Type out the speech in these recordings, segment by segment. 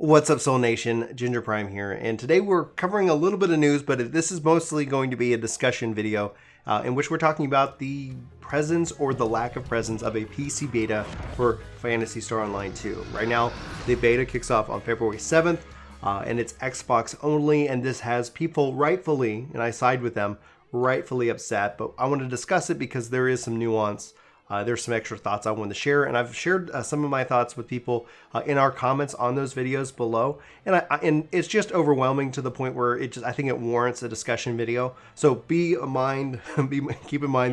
What's up, Soul Nation? Ginger Prime here, and today we're covering a little bit of news, but this is mostly going to be a discussion video in which we're talking about the presence or the lack of presence of a PC beta for Phantasy Star Online 2. Right now, the beta kicks off on February 7th, and it's Xbox only, and this has people rightfully, and I side with them, rightfully upset, but I want to discuss it because there is some nuance. There's some extra thoughts I wanted to share, and I've shared some of my thoughts with people in our comments on those videos below, and it's just overwhelming to the point where I think it warrants a discussion video. So keep in mind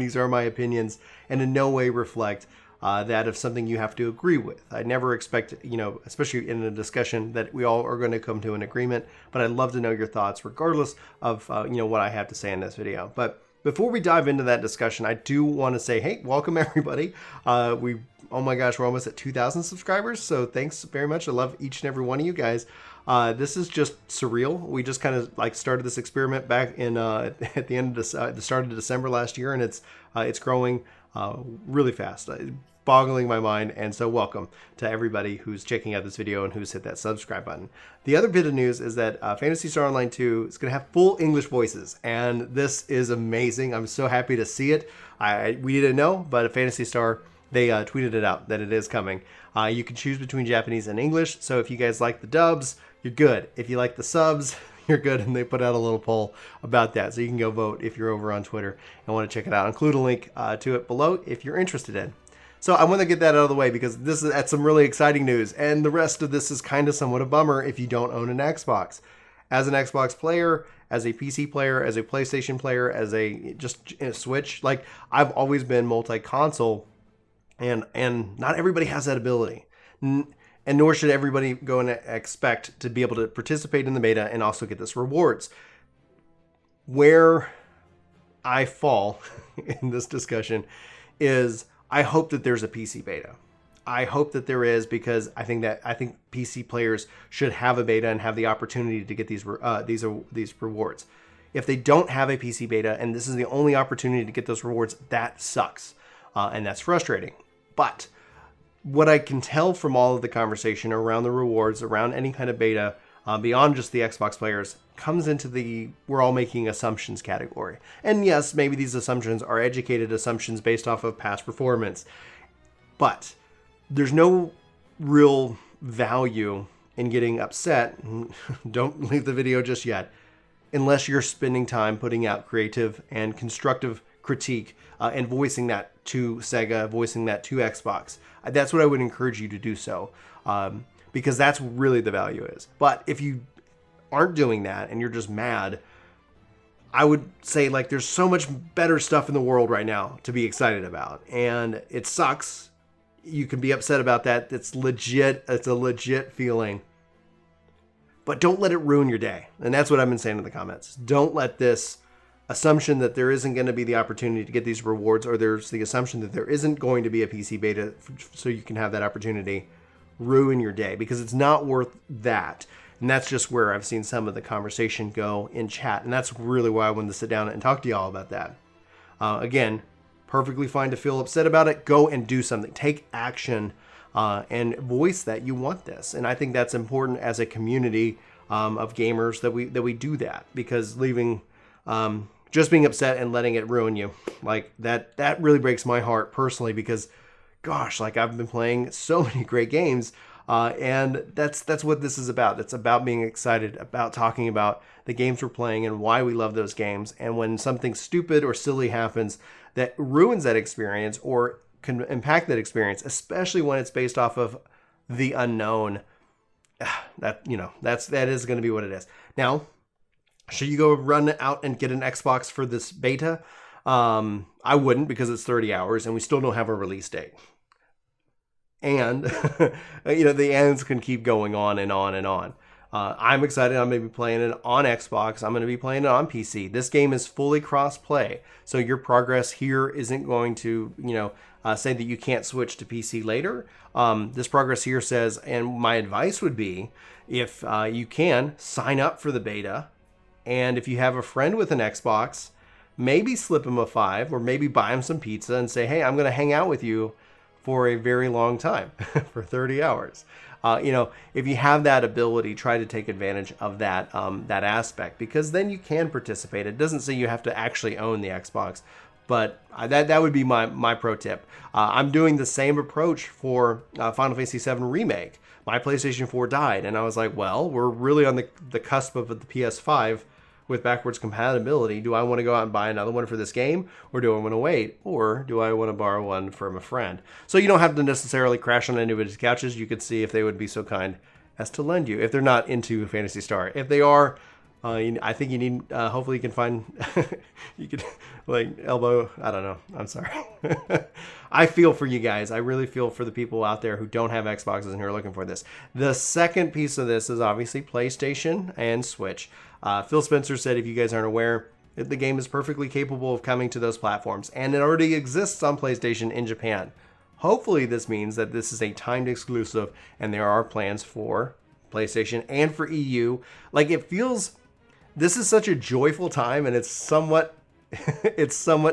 these are my opinions, and in no way reflect that of something you have to agree with. I never expect, especially in a discussion, that we all are going to come to an agreement, but I'd love to know your thoughts regardless of what I have to say in this video. But before we dive into that discussion, I do want to say, hey, welcome everybody. Oh my gosh, we're almost at 2,000 subscribers, so thanks very much. I love each and every one of you guys. This is just surreal. We just kind of started this experiment back in at the end of the start of December last year, and it's growing really fast. Boggling my mind, and so welcome to everybody who's checking out this video and who's hit that subscribe button. The other bit of news is that Phantasy Star Online 2 is going to have full English voices, and this is amazing. I'm so happy to see it. We didn't know, but Phantasy Star, they tweeted it out that it is coming. You can choose between Japanese and English, so if you guys like the dubs, you're good. If you like the subs, you're good, and they put out a little poll about that, so you can go vote if you're over on Twitter and want to check it out. I'll include a link to it below if you're interested in. So I want to get that out of the way because that's some really exciting news, and the rest of this is kind of somewhat a bummer if you don't own an Xbox. As an Xbox player, as a PC player, as a PlayStation player, as a Switch, I've always been multi-console, and not everybody has that ability, and nor should everybody go and expect to be able to participate in the beta and also get this rewards. Where I fall in this discussion is, I hope that there's a PC beta. I hope that there is, because I think PC players should have a beta and have the opportunity to get these rewards. If they don't have a PC beta and this is the only opportunity to get those rewards, that sucks, and that's frustrating. But what I can tell from all of the conversation around the rewards, around any kind of beta, beyond just the Xbox players, comes into the we're all making assumptions category. And yes, maybe these assumptions are educated assumptions based off of past performance, but there's no real value in getting upset. Don't leave the video just yet, unless you're spending time putting out creative and constructive critique and voicing that to Sega, voicing that to Xbox. That's what I would encourage you to do so. Because that's really the value is. But if you aren't doing that and you're just mad, I would say there's so much better stuff in the world right now to be excited about, and it sucks. You can be upset about that. It's legit. It's a legit feeling. But don't let it ruin your day. And that's what I've been saying in the comments. Don't let this assumption that there isn't going to be the opportunity to get these rewards, or there's the assumption that there isn't going to be a PC beta so you can have that opportunity, ruin your day, because it's not worth that. And that's just where I've seen some of the conversation go in chat, and that's really why I wanted to sit down and talk to y'all about that. Again, perfectly fine to feel upset about it. Go and do something. Take action and voice that you want this. And I think that's important as a community of gamers that we do that, because leaving just being upset and letting it ruin you, that really breaks my heart personally, because gosh, I've been playing so many great games, and that's what this is about. It's about being excited, about talking about the games we're playing and why we love those games. And when something stupid or silly happens that ruins that experience or can impact that experience, especially when it's based off of the unknown, that is going to be what it is. Now, should you go run out and get an Xbox for this beta? I wouldn't, because it's 30 hours and we still don't have a release date. And, the ends can keep going on and on and on. I'm excited. I'm going to be playing it on Xbox. I'm going to be playing it on PC. This game is fully cross-play, so your progress here isn't going to, say that you can't switch to PC later. This progress here says, and my advice would be, if you can, sign up for the beta. And if you have a friend with an Xbox, maybe slip him a $5, or maybe buy him some pizza and say, hey, I'm going to hang out with you for a very long time, for 30 hours. You know, if you have that ability, try to take advantage of that that aspect, because then you can participate. It doesn't say you have to actually own the Xbox, but that would be my pro tip. I'm doing the same approach for Final Fantasy VII Remake. My PlayStation 4 died, and I was like, well, we're really on the cusp of the PS5 with backwards compatibility. Do I want to go out and buy another one for this game, or do I want to wait, or do I want to borrow one from a friend? So you don't have to necessarily crash on anybody's couches. You could see if they would be so kind as to lend you, if they're not into Phantasy Star. If they are, I think you need, hopefully you can find, you could like elbow, I don't know, I'm sorry. I feel for you guys. I really feel for the people out there who don't have Xboxes and who are looking for this. The second piece of this is obviously PlayStation and Switch. Phil Spencer said, if you guys aren't aware, the game is perfectly capable of coming to those platforms, and it already exists on PlayStation in Japan. Hopefully this means that this is a timed exclusive, and there are plans for PlayStation and for EU. Like, it feels, this is such a joyful time, and it's somewhat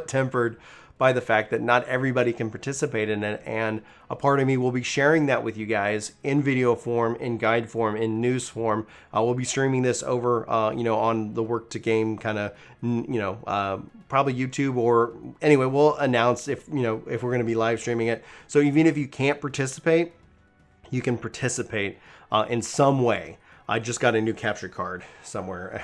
tempered by the fact that not everybody can participate in it, and a part of me will be sharing that with you guys in video form, in guide form, in news form. We'll be streaming this over, you know, on the Work to Game kind of, you know, probably YouTube, or anyway, we'll announce if, you know, if we're going to be live streaming it. So even if you can't participate, you can participate in some way. I just got a new capture card somewhere,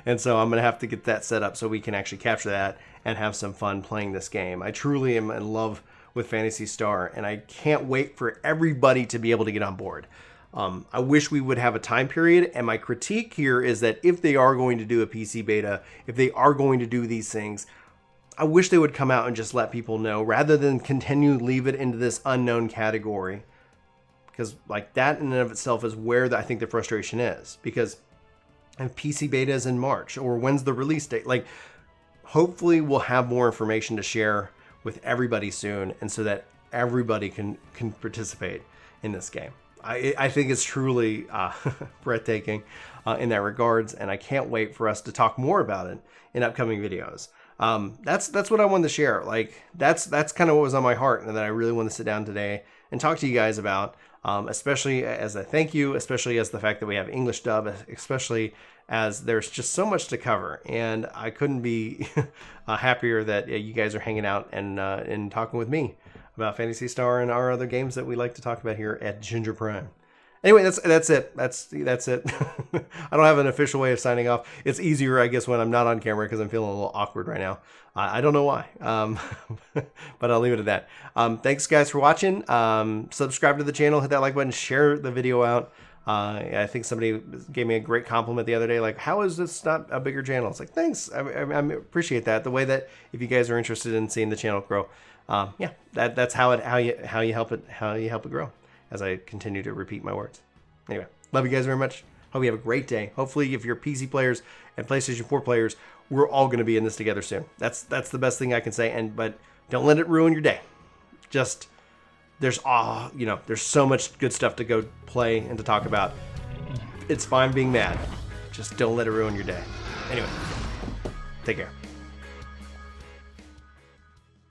and so I'm going to have to get that set up so we can actually capture that and have some fun playing this game. I truly am in love with Phantasy Star, and I can't wait for everybody to be able to get on board. I wish we would have a time period, and my critique here is that if they are going to do a PC beta, if they are going to do these things, I wish they would come out and just let people know, rather than continue to leave it into this unknown category. Because like that in and of itself is where I think the frustration is. Because if PC beta is in March, or when's the release date? Like, hopefully we'll have more information to share with everybody soon, and so that everybody can participate in this game. I think it's truly breathtaking in that regards, and I can't wait for us to talk more about it in upcoming videos. That's what I wanted to share. Like, that's kind of what was on my heart, and that I really want to sit down today and talk to you guys about. Especially as a thank you, especially as the fact that we have English dub, especially as there's just so much to cover. And I couldn't be happier that you guys are hanging out and talking with me about Phantasy Star and our other games that we like to talk about here at Ginger Prime. Anyway, that's it. That's it. I don't have an official way of signing off. It's easier, I guess, when I'm not on camera, because I'm feeling a little awkward right now. I don't know why, but I'll leave it at that. Thanks, guys, for watching. Subscribe to the channel, hit that like button, share the video out. I think somebody gave me a great compliment the other day, like, how is this not a bigger channel? It's like, thanks. I appreciate that. The way that if you guys are interested in seeing the channel grow, yeah, that's how you help it grow. As I continue to repeat my words. Anyway, love you guys very much. Hope you have a great day. Hopefully, if you're PC players and PlayStation 4 players, we're all going to be in this together soon. That's the best thing I can say. But don't let it ruin your day. Just there's so much good stuff to go play and to talk about. It's fine being mad. Just don't let it ruin your day. Anyway, take care.